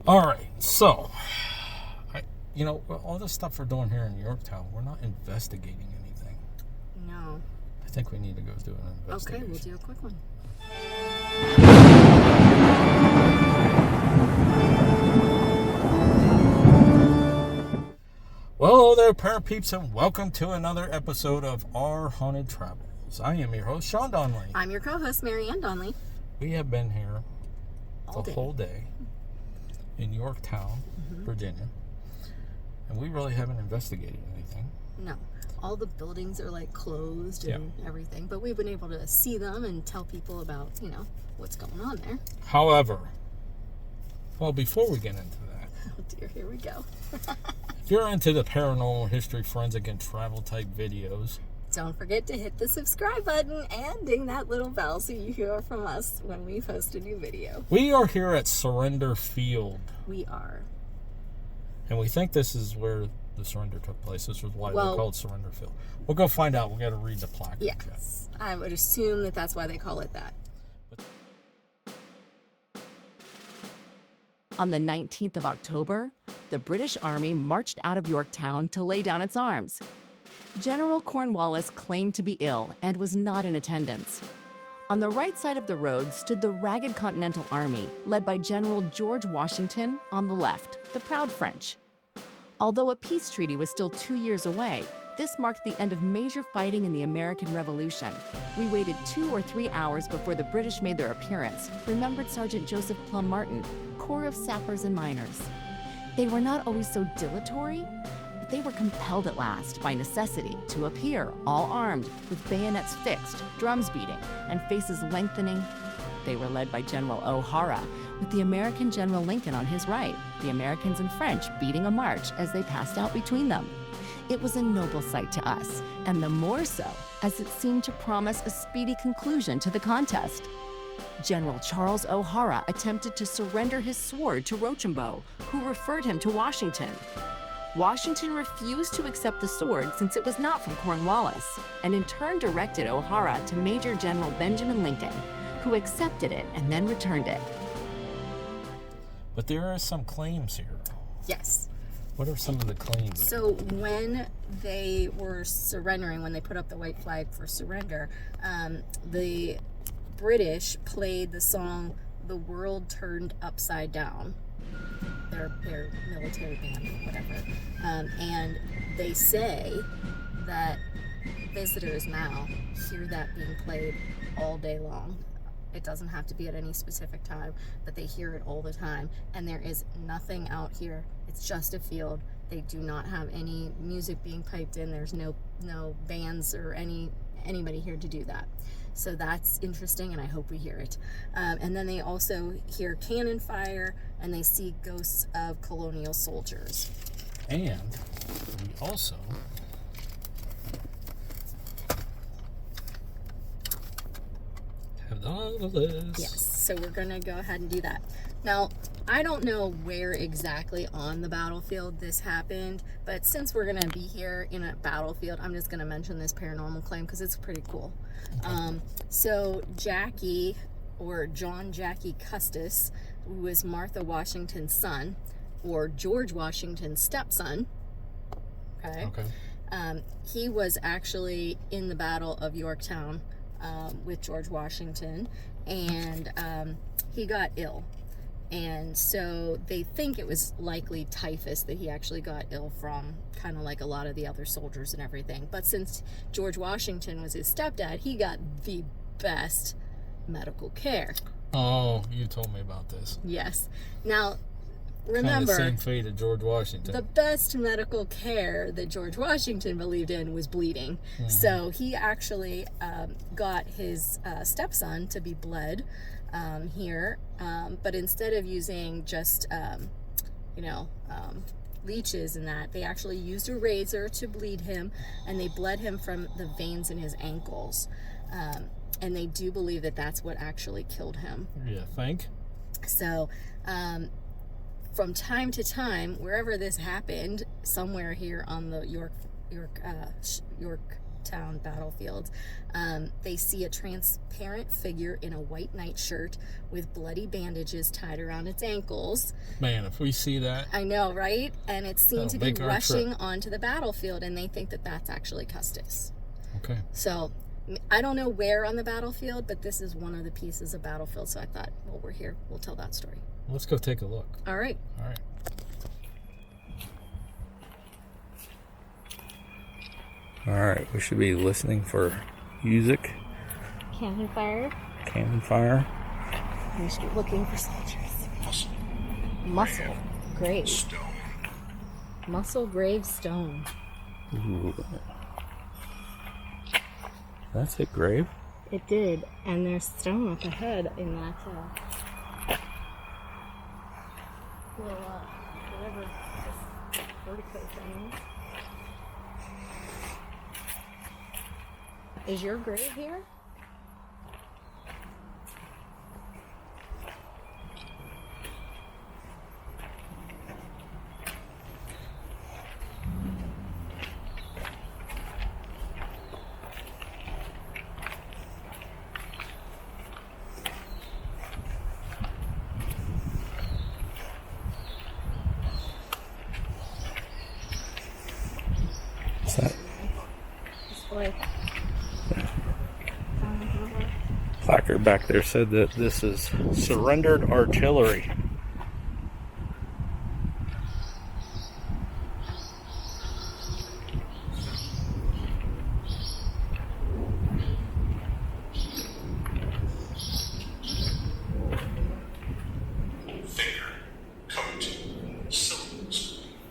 All right, so, all the stuff we're doing here in Yorktown, we're not investigating anything. No. I think we need to go do an investigation. Okay, we'll do a quick one. Well, hello there, Parapeeps, and welcome to another episode of Our Haunted Travels. I am your host, Sean Donnelly. I'm your co-host, Marianne Donnelly. We have been here All the day. whole day in Yorktown, Virginia, and we really haven't investigated anything. No. All the buildings are like closed and everything, but we've been able to see them and tell people about, what's going on there. However, before we get into that, Oh dear, here we go. if you're into the paranormal, history, forensic, and travel type videos, Don't forget to hit the subscribe button and ding that little bell so you hear from us when we post a new video. we are here at Surrender Field, We are. and we think this is where the surrender took place. This is why they Well- call it Surrender Field. We'll go find out. We got to read the plaque. Yes. I would assume that that's why they call it that. On the 19th of October, the British Army marched out of Yorktown to lay down its arms. General Cornwallis claimed to be ill and was not in attendance. On the right side of the road stood the ragged Continental Army, led by General George Washington on the left, the proud French. Although a peace treaty was still 2 years away, this marked the end of major fighting in the American Revolution. We waited 2 or 3 hours before the British made their appearance, remembered Sergeant Joseph Plum Martin, Corps of Sappers and Miners. They were not always so dilatory, but they were compelled at last, by necessity, to appear, all armed, with bayonets fixed, drums beating, and faces lengthening. They were led by General O'Hara, with the American General Lincoln on his right, the Americans and French beating a march as they passed out between them. It was a noble sight to us, and the more so as it seemed to promise a speedy conclusion to the contest. General Charles O'Hara attempted to surrender his sword to Rochambeau, who referred him to Washington. Washington refused to accept the sword since it was not from Cornwallis, and in turn directed O'Hara to Major General Benjamin Lincoln, who accepted it and then returned it. But there are some claims here. Yes. What are some of the claims? So when they were surrendering, when they put up the white flag for surrender, the British played the song "The World Turned Upside Down," their military band or whatever, and they say that visitors now hear that being played all day long. It doesn't have to be at any specific time, but they hear it all the time, and there is nothing out here. It's just a field. They do not have any music being piped in. There's no bands or anybody here to do that. So that's interesting, and I hope we hear it. And then they also hear cannon fire, and they see ghosts of Colonial soldiers. And we also have all of this. Yes, so we're going to go ahead and do that. Now, I don't know where exactly on the battlefield this happened, but since we're going to be here in a battlefield, I'm just going to mention this paranormal claim because it's pretty cool. Okay. So Jackie, or John Jackie Custis, who was Martha Washington's son, or George Washington's stepson, okay. He was actually in the Battle of Yorktown with George Washington, and he got ill. And so they think it was likely typhus that he actually got ill from, kind of like a lot of the other soldiers and everything. But since George Washington was his stepdad, he got the best medical care. Oh, you told me about this. Yes. Now, remember, kind of the same fate of George Washington. the best medical care that George Washington believed in was bleeding. Mm-hmm. So he actually got his stepson to be bled here, but instead of using just leeches and that, they actually used a razor to bleed him, and they bled him from the veins in his ankles, and they do believe that that's what actually killed him. Yeah, think. So from time to time, wherever this happened, somewhere here on the Yorktown battlefield. They see a transparent figure in a white nightshirt with bloody bandages tied around its ankles. Man, if we see that, I know, right? And it's seen to be make our rushing trip. onto the battlefield, and they think that that's actually Custis. okay. So I don't know where on the battlefield, but this is one of the pieces of battlefield. So I thought, well, we're here. We'll tell that story. Let's go take a look. All right. All right. All right, we should be listening for music, Cannon fire. cannon fire. We should be looking for soldiers. Muscle. Grave. Muscle grave stone. Ooh. That's a grave? It did. And there's stone up ahead in that little, whatever this vertical thing is. Is your grave here? What's that? Display. Placard back there said that this is surrendered artillery.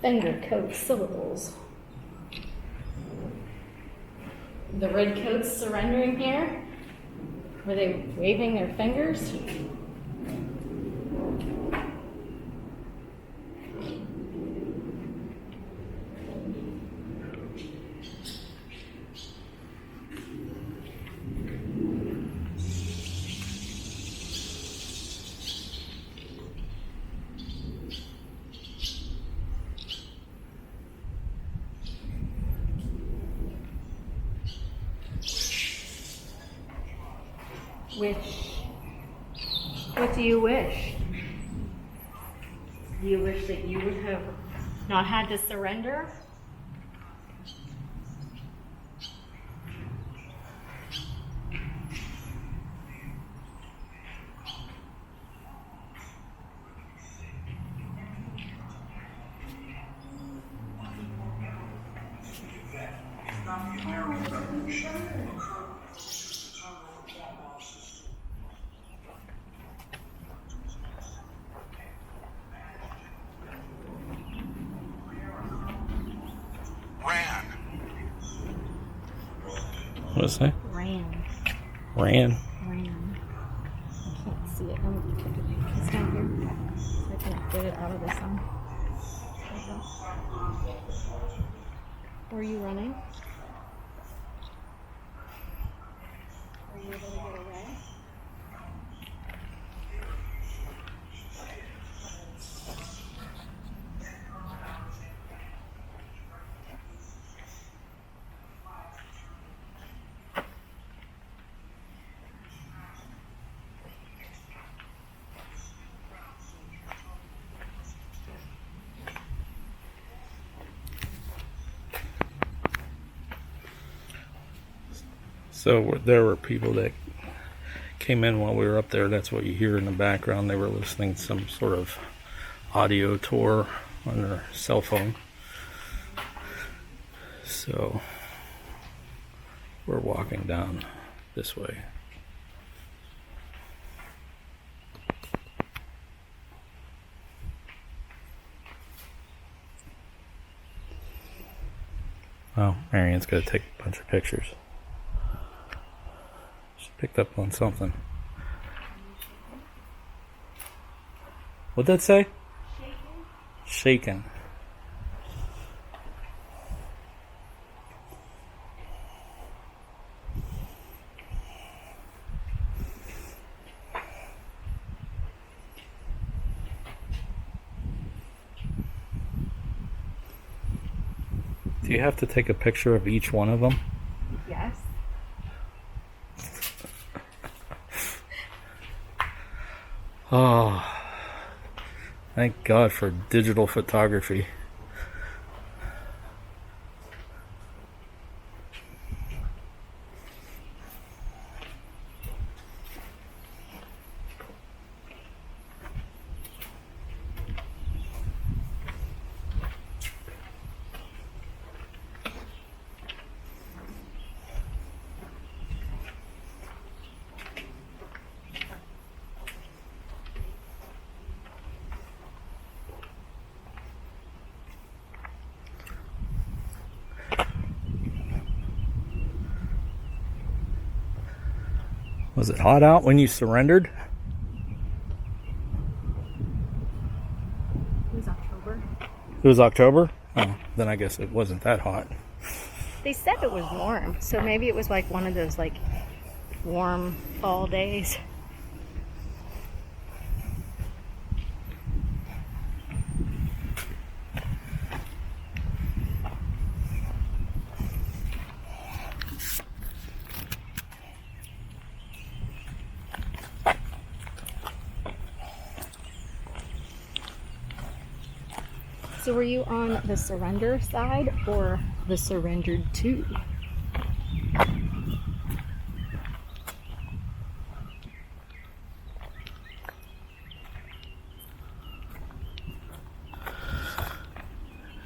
Finger coat syllables. The redcoats surrendering here? Were they waving their fingers? What do you wish? Do you wish that you would have not had to surrender? What's that? Ran. Ran. Ran. I can't see it. It's down here. So I can't get it out of the sun. There you go. Were you running? Were you able to get away? So there were people that came in while we were up there. That's what you hear in the background. They were listening to some sort of audio tour on their cell phone. So we're walking down this way. Oh, Marianne's got to take a bunch of pictures. She picked up on something. What'd that say? Shaken. Do you have to take a picture of each one of them? Oh, thank God for digital photography. Was it hot out when you surrendered? It was October. It was October? Oh, then I guess it wasn't that hot. They said it was warm, so maybe it was like one of those like warm fall days. So were you on the surrender side or the surrendered to?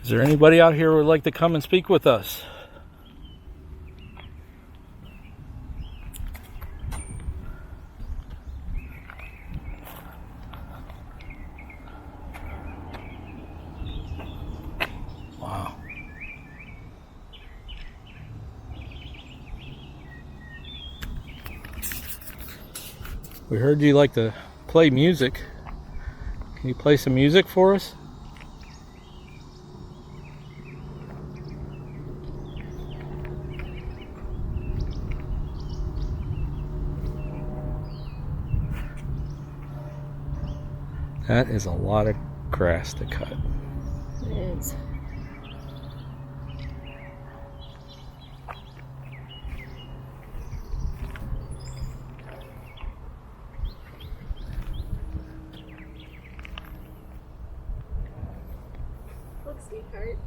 Is there anybody out here who would like to come and speak with us? Wow. We heard you like to play music. Can you play some music for us? That is a lot of grass to cut. It is. Look, sweetheart.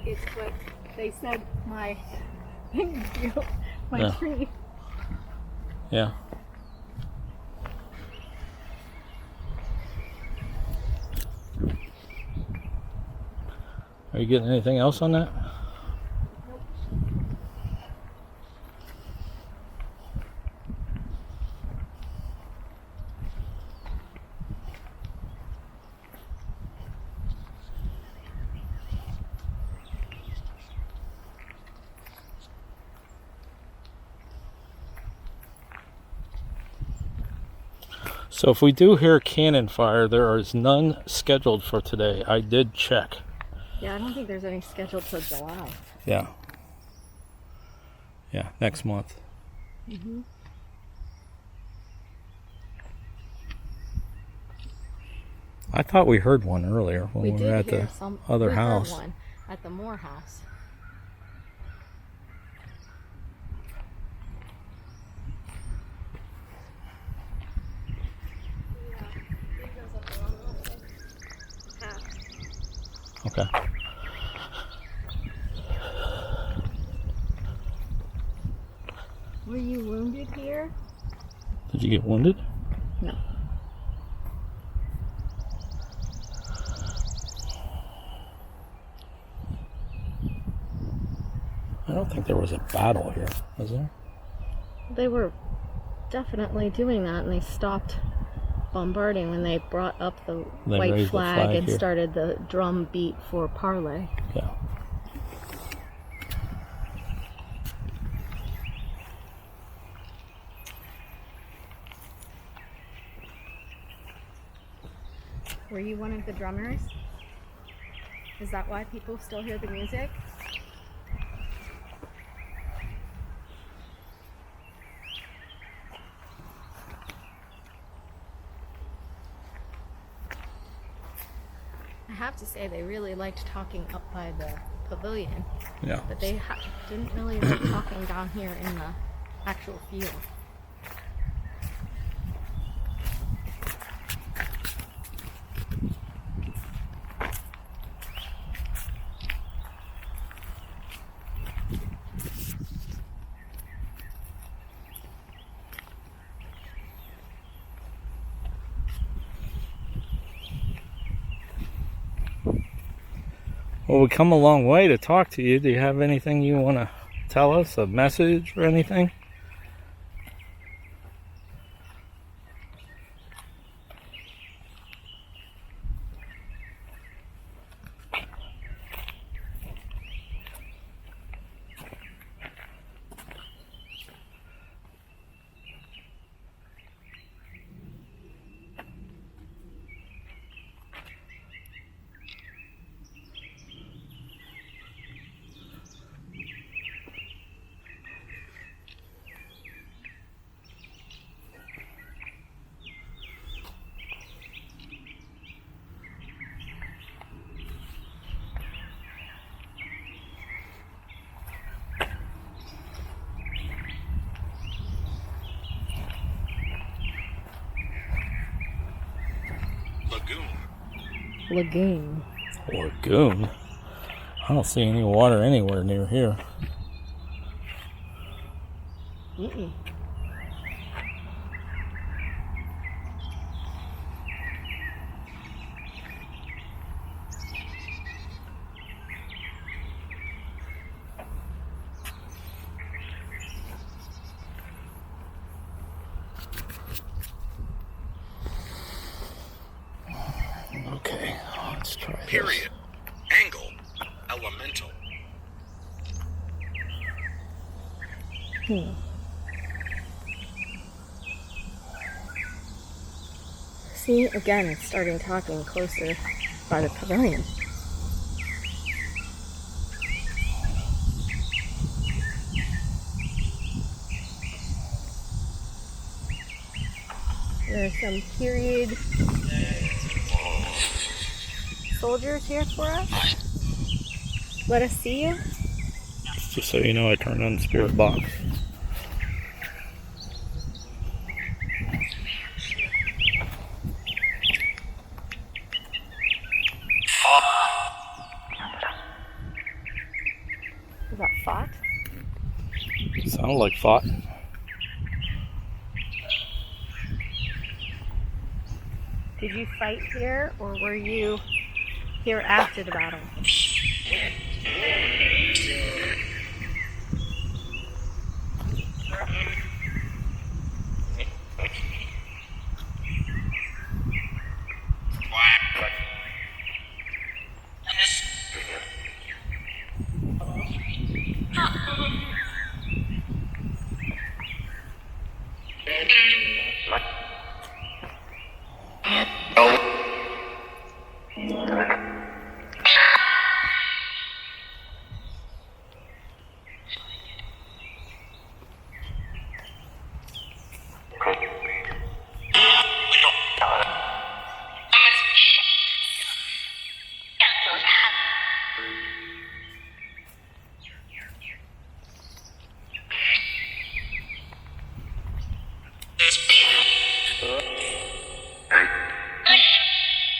It's what they said my Yeah. tree. Yeah. Are you getting anything else on that? So if we do hear cannon fire, there is none scheduled for today. I did check. Yeah, I don't think there's any scheduled till July. Yeah. Yeah, next month. Mm-hmm. I thought we heard one earlier when we, We were did at hear the some other we house. Heard one at the Moore house. Okay. Were you wounded here? Did you get wounded? No. I don't think there was a battle here, was there? They were definitely doing that, and they stopped bombarding when they brought up the They white raised the flag flag and here. started the drum beat for parley. Yeah. Were you one of the drummers? Is that why people still hear the music? I have to say they really liked talking up by the pavilion, Yeah. but they didn't really like talking down here in the actual field. Well, we come a long way to talk to you. Do you have anything you want to tell us? A message or anything? Lagoon. Lagoon? I don't see any water anywhere near here. Mm-mm. Okay, let's try this. Period. Angle. Elemental. See, again, it's starting talking closer by the pavilion. There are some period soldiers here for us. Let us see you. Just so you know, I turned on the spirit box. Is that fought? Sounded like fought. Did you fight here, or were you here after the battle?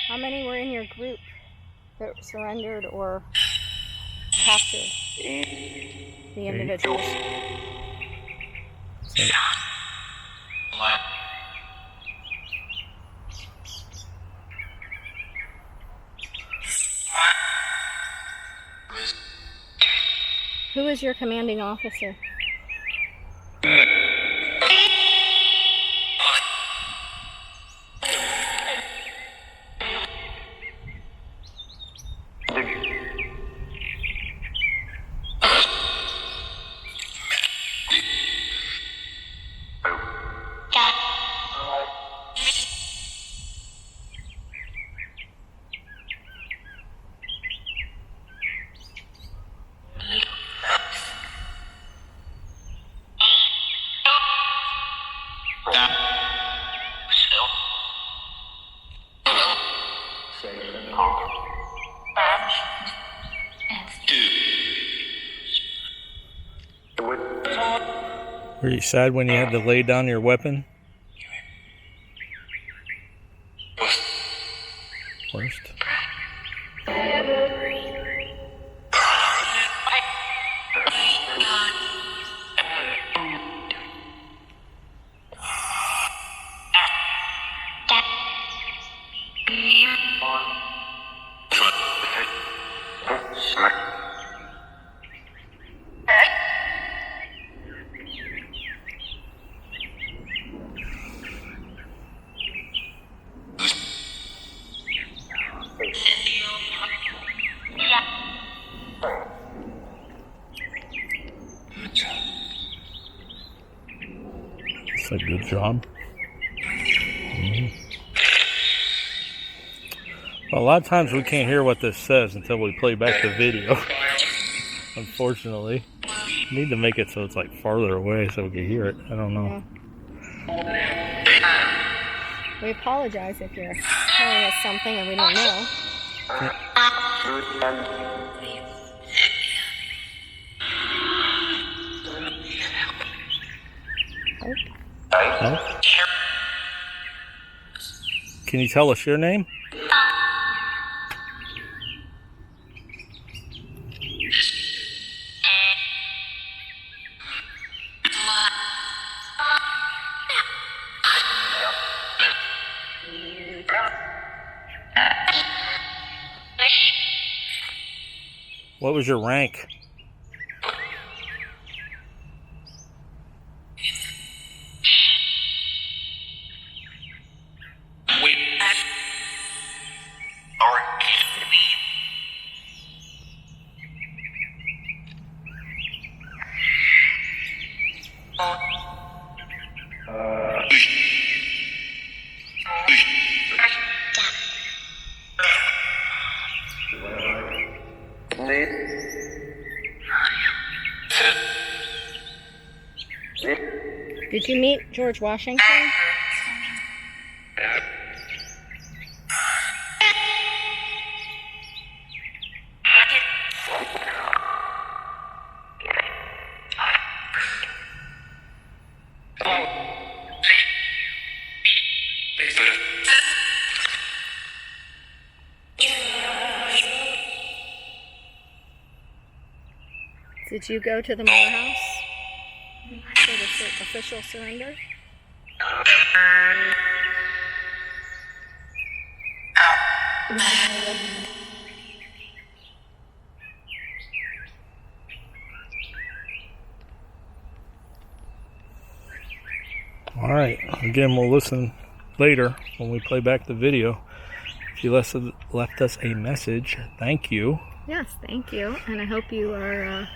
How many were in your group that surrendered or captured? The individuals. Who is your commanding officer? Were you sad when you had to lay down your weapon? Worst. That's a good job. Well, a lot of times we can't hear what this says until we play back the video. Unfortunately. Need to make it so it's like farther away so we can hear it. I don't know. Yeah. We apologize if you're telling us something and we don't know. Oh. Can you tell us your name? What was your rank? Did you meet George Washington? Did you go to the Moore House for the official surrender? All right. Again, we'll listen later when we play back the video. If you left us a message, thank you. Yes, thank you. And I hope you are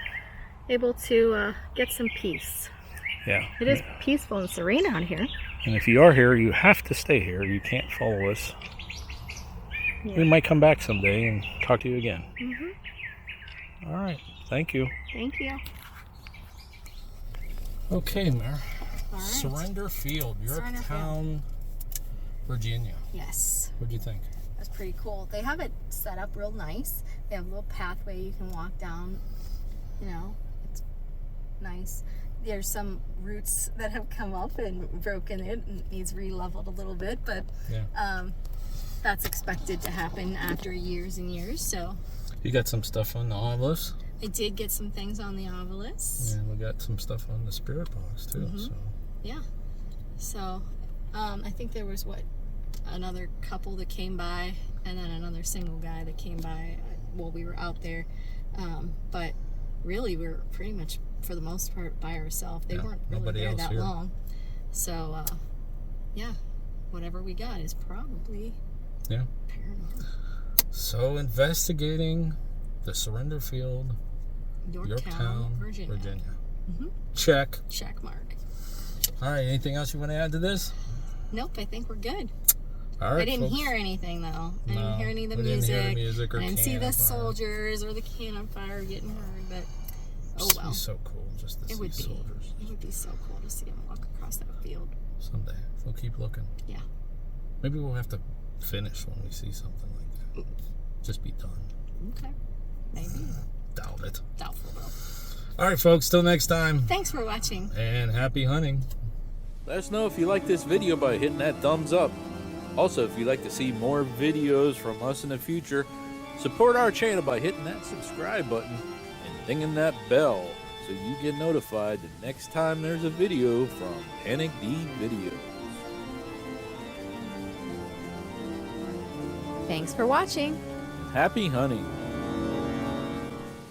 able to get some peace. Yeah. It is peaceful and serene out here. And if you are here, you have to stay here. You can't follow us. Yeah. We might come back someday and talk to you again. Mm-hmm. All right. Thank you. Thank you. Okay, Mare. All right. Surrender Field, Yorktown, Virginia. Yes. What do you think? That's pretty cool. They have it set up real nice. They have a little pathway you can walk down. You know, it's nice. There's some roots that have come up and broken it and needs re-leveled a little bit, but yeah. That's expected to happen after years and years. So you got some stuff on the obelisk? I did get some things on the obelisk. Yeah, we got some stuff on the spirit box too. Mm-hmm. So yeah. So I think there was another couple that came by, and then another single guy that came by while we were out there. But really, we were pretty much, for the most part, by ourselves. They weren't really there that long. So, yeah, whatever we got is probably paranormal. So, investigating the Surrender Field, Yorktown, Virginia. Mm-hmm. Check. Check mark. All right, anything else you want to add to this? Nope, I think we're good. All right, I didn't folks. hear anything, though. I No, didn't hear any of the we music. didn't hear the music or I didn't see the cannon fire. soldiers or the cannon fire getting heard, but oh well. It'd be so cool just to see soldiers. It would be so cool to see them walk across that field. Someday. We'll keep looking. Yeah. Maybe we'll have to finish when we see something like that. Just be done. Okay. Maybe. Doubt it. Doubtful, though. All right, folks. Till next time. Thanks for watching. And happy hunting. Let us know if you like this video by hitting that thumbs up. Also, if you'd like to see more videos from us in the future, support our channel by hitting that subscribe button and dinging that bell so you get notified the next time there's a video from Panic D Videos. Thanks for watching. Happy hunting!